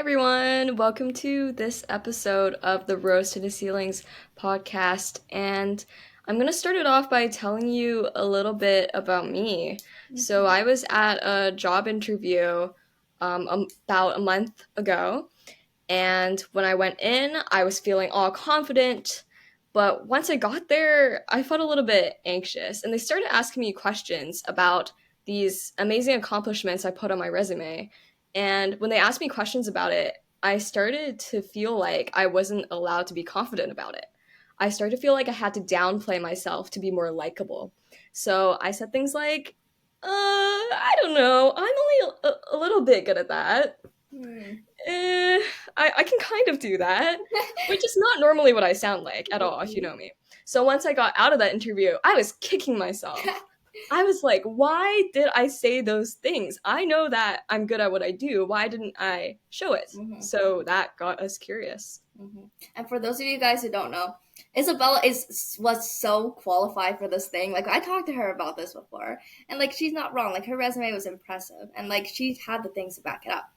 everyone, welcome to this episode of the Rose to the Ceilings podcast. And I'm going to start it off by telling you a little bit about me. So, I was at a job interview about a month ago, and when I went in, I was feeling all confident. But once I got there, I felt a little bit anxious, and they started asking me questions about these amazing accomplishments I put on my resume. And when they asked me questions about it, I started to feel like I wasn't allowed to be confident about it. I started to feel like I had to downplay myself to be more likable. So I said things like, I don't know, I'm only a little bit good at that. Hmm. Eh, I can kind of do that, which is not normally what I sound like at all, if you know me. So once I got out of that interview, I was kicking myself. I was like, why did I say those things? I know that I'm good at what I do. Why didn't I show it? hmm So that got us curious. hmm And for those of you guys who don't know, Isabella was so qualified for this thing. Like I talked to her about this before, and like she's not wrong. Like her resume was impressive, and like she had the things to back it up.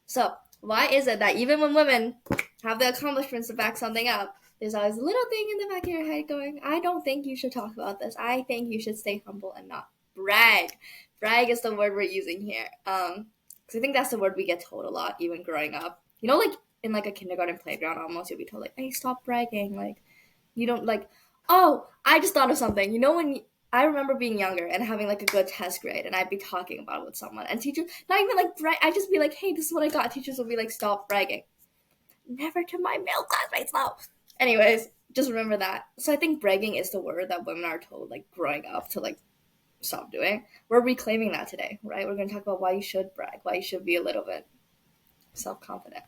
So why is it that even when women have the accomplishments to back something up, there's always a little thing in the back of your head going, "I don't think you should talk about this. I think you should stay humble and not brag." Brag is the word we're using here. Because I think that's the word we get told a lot, even growing up. You know, like in like a kindergarten playground, almost you'll be told like, "Hey, stop bragging." Like you don't like. Oh, I just thought of something. You know when I remember being younger and having like a good test grade, and I'd be talking about it with someone, and teachers not even like I'd just be like, "Hey, this is what I got." Teachers would be like, "Stop bragging." Never to my male classmates though. Anyways, just remember that. So I think bragging is the word that women are told like growing up to like stop doing. We're reclaiming that today, right? We're going to talk about why you should brag, why you should be a little bit self confident.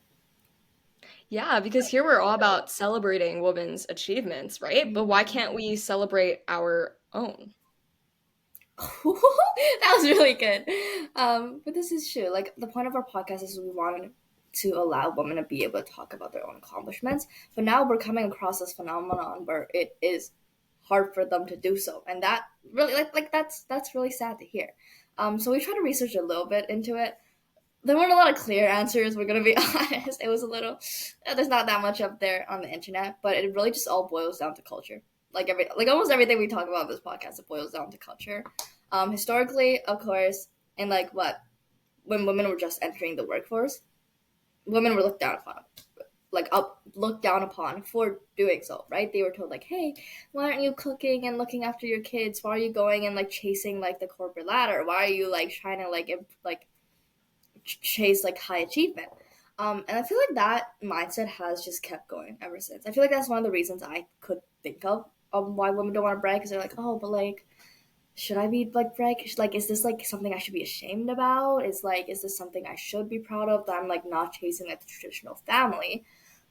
Yeah, because here we're all about celebrating women's achievements, right? But why can't we celebrate our own? That was really good. But this is true. Like the point of our podcast is we want to allow women to be able to talk about their own accomplishments. But now we're coming across this phenomenon where it is hard for them to do so, and that really that's really sad to hear. So we tried to research a little bit into it. There weren't a lot of clear answers. We're gonna be honest. It was a little. There's not that much up there on the internet, but it really just all boils down to culture. Like almost everything we talk about in this podcast, it boils down to culture. Historically, of course, in like what when women were just entering the workforce, women were looked down upon, looked down upon for doing so. Right? They were told like, "Hey, why aren't you cooking and looking after your kids? Why are you going and like chasing like the corporate ladder? Why are you like trying to like chase like high achievement?" And I feel like that mindset has just kept going ever since. I feel like that's one of the reasons I could think of why women don't want to brag, because they're like, "Oh, but like should I be like brag? Like, is this like something I should be ashamed about? Is this something I should be proud of that I'm like not chasing like the traditional family?"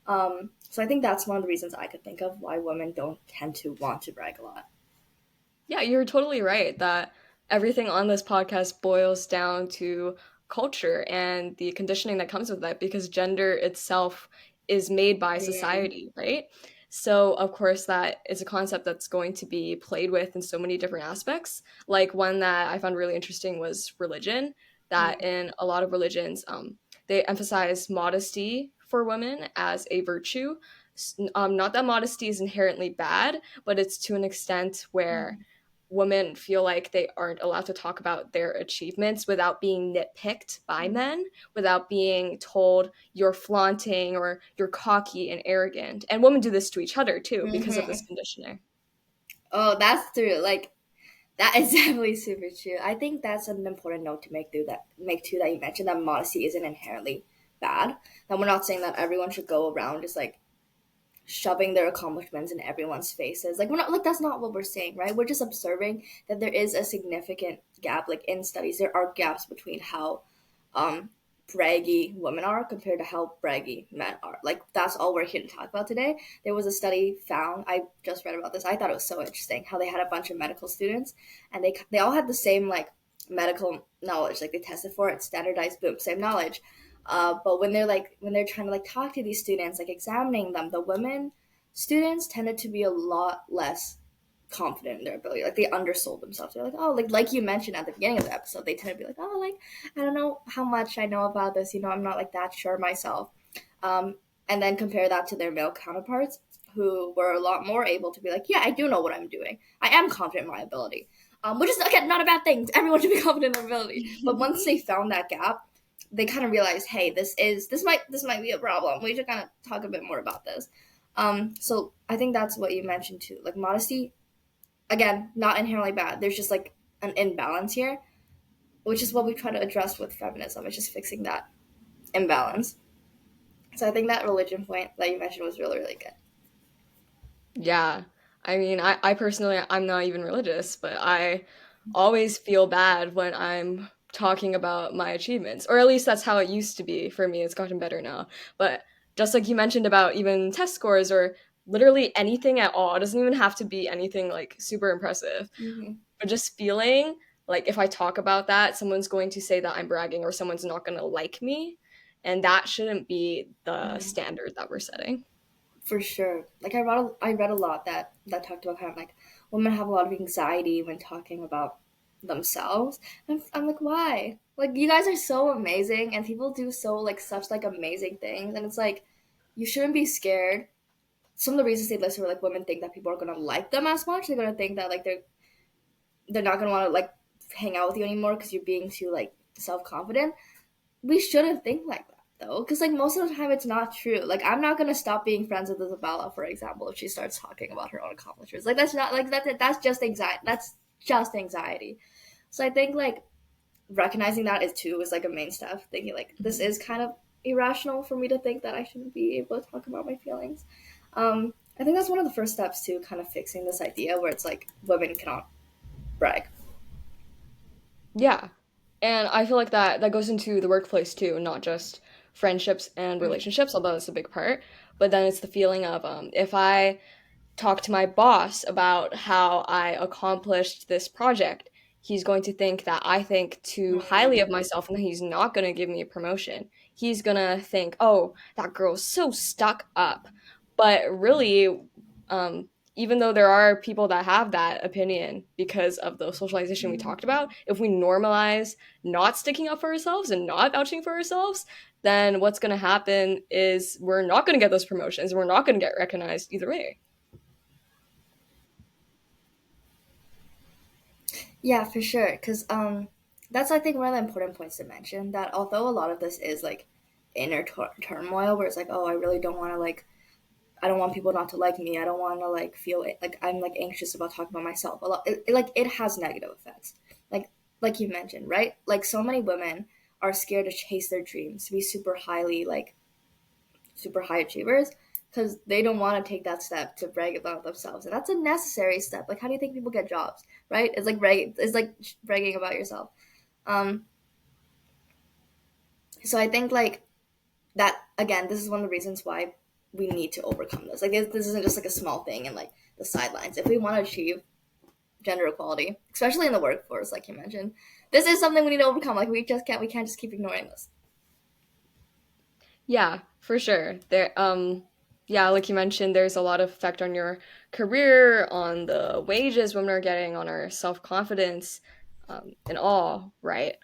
So I think that's one of the reasons I could think of why women don't tend to want to brag a lot. Yeah, you're totally right that everything on this podcast boils down to culture and the conditioning that comes with that because gender itself is made by Mm, society, right? So, of course, that is a concept that's going to be played with in so many different aspects. Like, one that I found really interesting was religion, that mm, in a lot of religions, they emphasize modesty for women as a virtue. Not that modesty is inherently bad, but it's to an extent where mm, women feel like they aren't allowed to talk about their achievements without being nitpicked by mm, men, without being told you're flaunting or you're cocky and arrogant. And women do this to each other too because of this mm-hmm. conditioning. Oh, that's true. Like that is definitely super true. I think that's an important note to make too that you mentioned that modesty isn't inherently bad. And we're not saying that everyone should go around just like shoving their accomplishments in everyone's faces. Like we're not like that's not what we're saying, right? We're just observing that there is a significant gap. Like in studies, there are gaps between how um braggy women are compared to how braggy men are. Like that's all we're here to talk about today. There was a study found. I just read about this. I thought it was so interesting how they had a bunch of medical students, and they all had the same like medical knowledge. Like they tested for it, standardized, boom, same knowledge. But when they're trying to like talk to these students, like examining them, the women students tended to be a lot less confident in their ability. Like they undersold themselves. They're like, oh, like you mentioned at the beginning of the episode, they tend to be like, oh, like I don't know how much I know about this. I'm not like that sure myself. Um, and then compare that to their male counterparts who were a lot more able to be like, yeah, I do know what I'm doing. I am confident in my ability, which is again not a bad thing. Everyone should be confident in their ability. But once they found that gap, they kind of realized, hey, this might be a problem. We should kind of talk a bit more about this. So I think that's what you mentioned too. Like modesty, again, not inherently bad. There's just like an imbalance here, which is what we try to address with feminism. It's just fixing that imbalance. So I think that religion point that you mentioned was really, really good. Yeah. I mean, I personally, I'm not even religious, but I always feel bad when I'm talking about my achievements, or at least that's how it used to be for me. It's gotten better now. But just like you mentioned about even test scores or literally anything at all, it doesn't even have to be anything like super impressive, Mm-hmm. but just feeling like if I talk about that, someone's going to say that I'm bragging or someone's not going to like me. And that shouldn't be the Mm-hmm. standard that we're setting. For sure. Like I read a lot that talked about kind of like women have a lot of anxiety when talking about themselves. And I'm like, why? Like you guys are so amazing, and people do so like such like amazing things, and it's like you shouldn't be scared. Some of the reasons they listed were like women think that people are gonna like them as much. They're gonna think that like they're not gonna want to like hang out with you anymore because you're being too like self confident. We shouldn't think like that though, because like most of the time it's not true. Like I'm not gonna stop being friends with Isabella, for example, if she starts talking about her own accomplishments. Like that's not like that's just anxiety. That's just anxiety. So I think like recognizing that is like a main step. Thinking like this is kind of irrational for me to think that I shouldn't be able to talk about my feelings. I think that's one of the first steps to kind of fixing this idea where it's like women cannot brag. Yeah. And I feel like that goes into the workplace too, not just friendships and Mm-hmm. relationships, although that's a big part. But then it's the feeling of if I talk to my boss about how I accomplished this project, he's going to think that I think too highly of myself and that he's not going to give me a promotion. He's going to think, oh, that girl's so stuck up. But really, even though there are people that have that opinion because of the socialization we talked about, if we normalize not sticking up for ourselves and not vouching for ourselves, then what's going to happen is we're not going to get those promotions. We're not going to get recognized either way. Yeah, for sure. Because that's I think one of the important points to mention that although a lot of this is like inner turmoil, where it's like, oh, I really don't want to like, I don't want people not to like me. I don't want to like feel it, like I'm like anxious about talking about myself. A lot, like it has negative effects. Like like you mentioned, right? Like so many women are scared to chase their dreams, to be super highly like super high achievers because they don't want to take that step to brag about themselves, and that's a necessary step. Like how do you think people get jobs, right? It's like bragging about yourself. um so I think like that again, this is one of the reasons why we need to overcome this. Like this isn't just like a small thing in like the sidelines. If we want to achieve gender equality, especially in the workforce, like you mentioned, this is something we need to overcome. Like we can't just keep ignoring this. Yeah, for sure. Yeah, like you mentioned, there's a lot of effect on your career, on the wages women are getting, on our self-confidence, and all, right?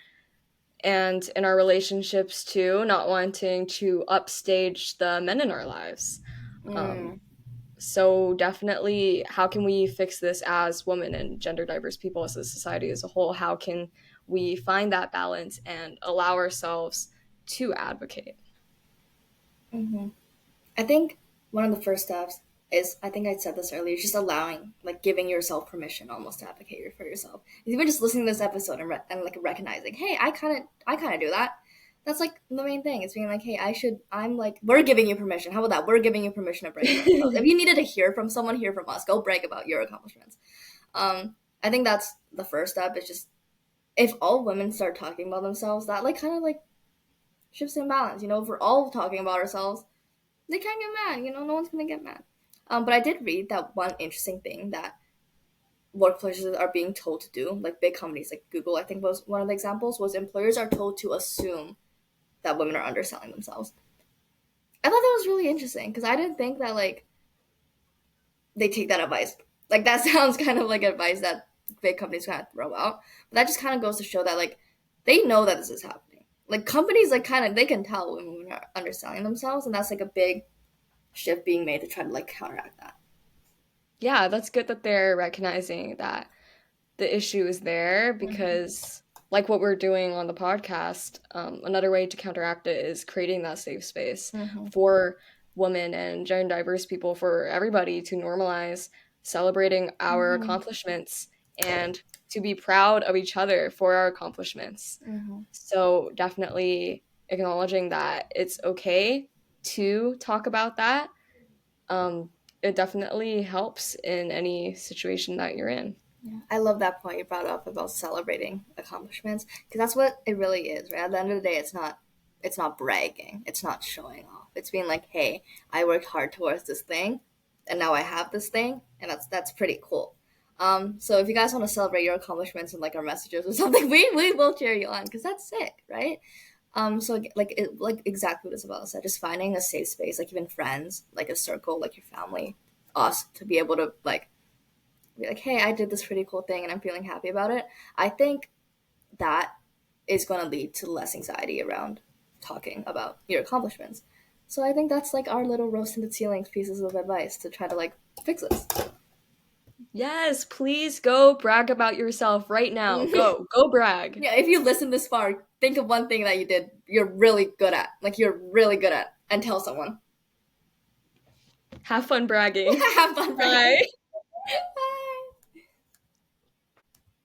And in our relationships too, not wanting to upstage the men in our lives. Um, Mm, so definitely, how can we fix this as women and gender diverse people as a society as a whole? How can we find that balance and allow ourselves to advocate? mm-hmm. I think one of the first steps is, I think I said this earlier, just allowing, like giving yourself permission almost to advocate for yourself. Even just listening to this episode and like recognizing, hey, I kind of do that. That's like the main thing. It's being like, hey, I'm like, we're giving you permission. How about that? We're giving you permission to brag about yourself. If you needed to hear from someone, hear from us. Go brag about your accomplishments. I think that's the first step. Is just if all women start talking about themselves, that like kind of like shifts the imbalance. If we're all talking about ourselves, they can't get mad. No one's gonna get mad. But I did read that one interesting thing that workplaces are being told to do, like big companies like Google, I think was one of the examples, was employers are told to assume that women are underselling themselves. I thought that was really interesting because I didn't think that like they take that advice. Like that sounds kind of like advice that big companies kind of throw out, but that just kind of goes to show that like they know that this is happening. Like companies like kind of they can tell when women are underselling themselves, and that's like a big shift being made to try to like counteract that. Yeah, that's good that they're recognizing that the issue is there Mm-hmm. because, like what we're doing on the podcast, another way to counteract it is creating that safe space Mm-hmm. for women and gender diverse people, for everybody to normalize celebrating our Mm-hmm. accomplishments and to be proud of each other for our accomplishments. Mm-hmm. So, definitely acknowledging that it's okay to talk about that. Um, it definitely helps in any situation that you're in. Yeah. I love that point you brought up about celebrating accomplishments because that's what it really is, right? At the end of the day, it's not bragging, it's not showing off. It's being like, hey, I worked hard towards this thing, and now I have this thing, and that's pretty cool. So if you guys want to celebrate your accomplishments in like our messages or something, we will cheer you on because that's sick, right? So like exactly what Isabella said, just finding a safe space, like even friends, like a circle, like your family, us to be able to like be like, hey, I did this pretty cool thing and I'm feeling happy about it. I think that is going to lead to less anxiety around talking about your accomplishments. So I think that's like our little roast into ceilings pieces of advice to try to like fix this. Yes, please go brag about yourself right now. Go brag. Yeah, if you listen this far, think of one thing that you did you're really good at, like you're really good at, and tell someone. Have fun bragging. Have fun, Brian. Bye.